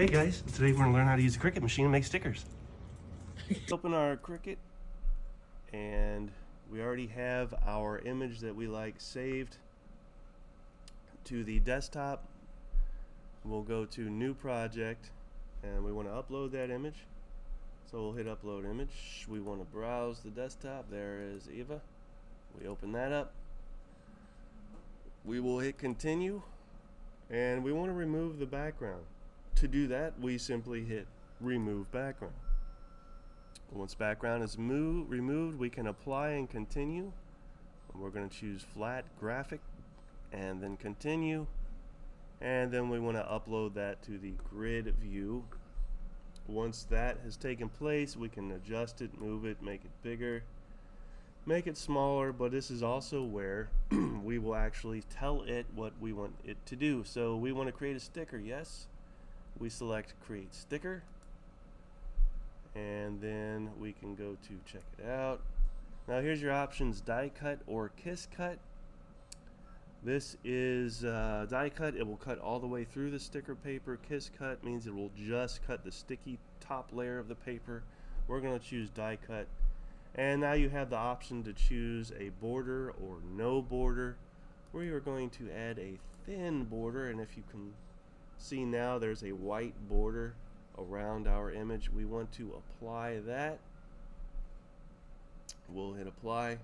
Hey guys, today we're going to learn how to use a Cricut machine and make stickers. Open our Cricut, and we already have our image that we like saved to the desktop. We'll go to New Project, and we want to upload that image. So we'll hit Upload Image. We want to browse the desktop. There is Eva. We open that up. We will hit Continue, and we want to remove the background. To do that, we simply hit Remove Background. Once background is removed, we can apply and continue. We're going to choose Flat Graphic and then Continue. And then we want to upload that to the grid view. Once that has taken place, we can adjust it, move it, make it bigger, make it smaller, but this is also where we will actually tell it what we want it to do. So we want to create a sticker, yes. We select Create Sticker, and then we can go to check it out. Now here's your options: die cut or kiss cut. This is die cut. It will cut all the way through the sticker paper. Kiss cut means it will just cut the sticky top layer of the paper. We're going to choose die cut, and now you have the option to choose a border or no border. We are going to add a thin border, and if you can see now, there's a white border around our image. We want to apply that. We'll hit apply,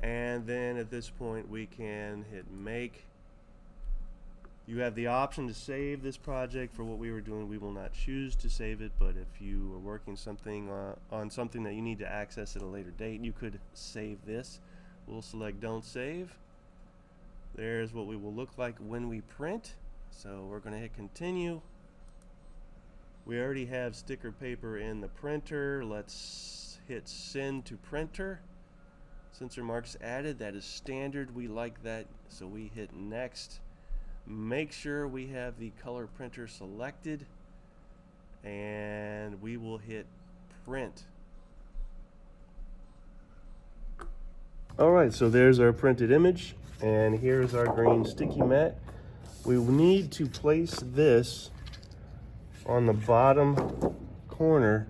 and then at this point we can hit make. You have the option to save this project. For what we were doing, we will not choose to save it, but if you are working something on something that you need to access at a later date, you could save this. We'll select don't save. There's what we will look like when we print. So we're going to hit continue. We already have sticker paper in the printer. Let's hit send to printer. Sensor marks added. That is standard. We like that. So we hit next. Make sure we have the color printer selected, and we will hit print. Alright, so there's our printed image, and here's our green sticky mat. We need to place this on the bottom corner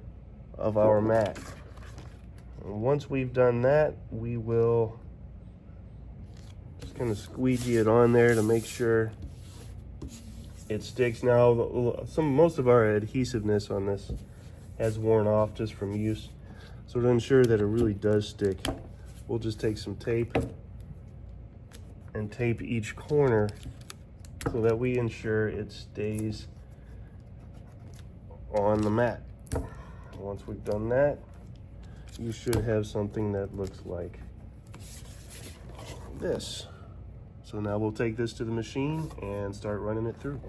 of our mat. And once we've done that, we will just kind of squeegee it on there to make sure it sticks. Now, most of our adhesiveness on this has worn off just from use. So to ensure that it really does stick, we'll just take some tape and tape each corner so that we ensure it stays on the mat. Once we've done that, you should have something that looks like this. So now we'll take this to the machine and start running it through.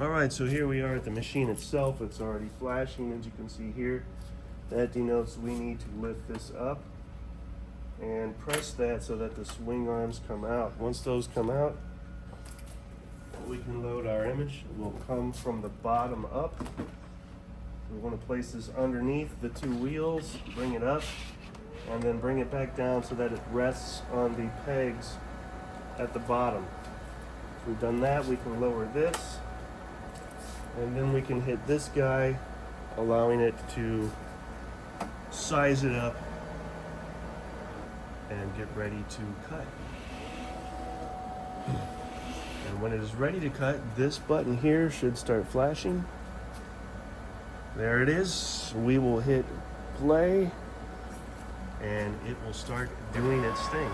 Alright, so here we are at the machine itself. It's already flashing, as you can see here. That denotes we need to lift this up and press that so that the swing arms come out. Once those come out, we can load our image. It will come from the bottom up. We want to place this underneath the two wheels, bring it up, and then bring it back down so that it rests on the pegs at the bottom. So we've done that. We can lower this, and then we can hit this guy, allowing it to size it up and get ready to cut. And when it is ready to cut, this button here should start flashing. There it is. We will hit play, and it will start doing its thing.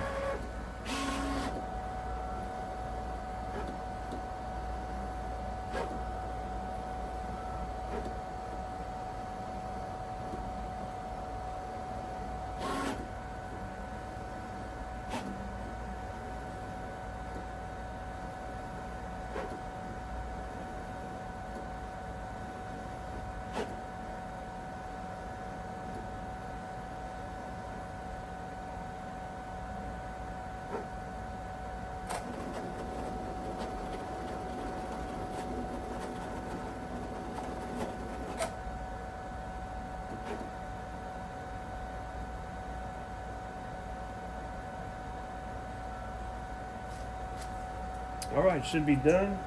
All right, should be done.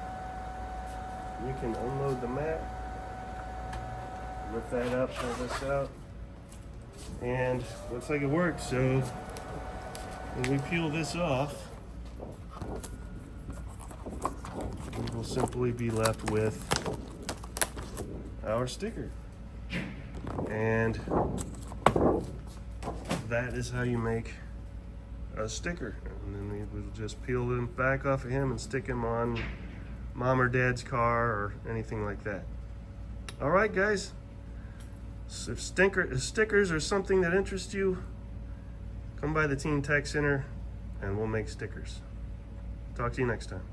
we can unload the mat, lift that up, pull this out, and looks like it works. So when we peel this off, we will simply be left with our sticker. And that is how you make a sticker. And then we will just peel them back off of him and stick him on mom or dad's car or anything like that. All right, guys. So if stickers are something that interests you, come by the Teen Tech Center and we'll make stickers. Talk to you next time.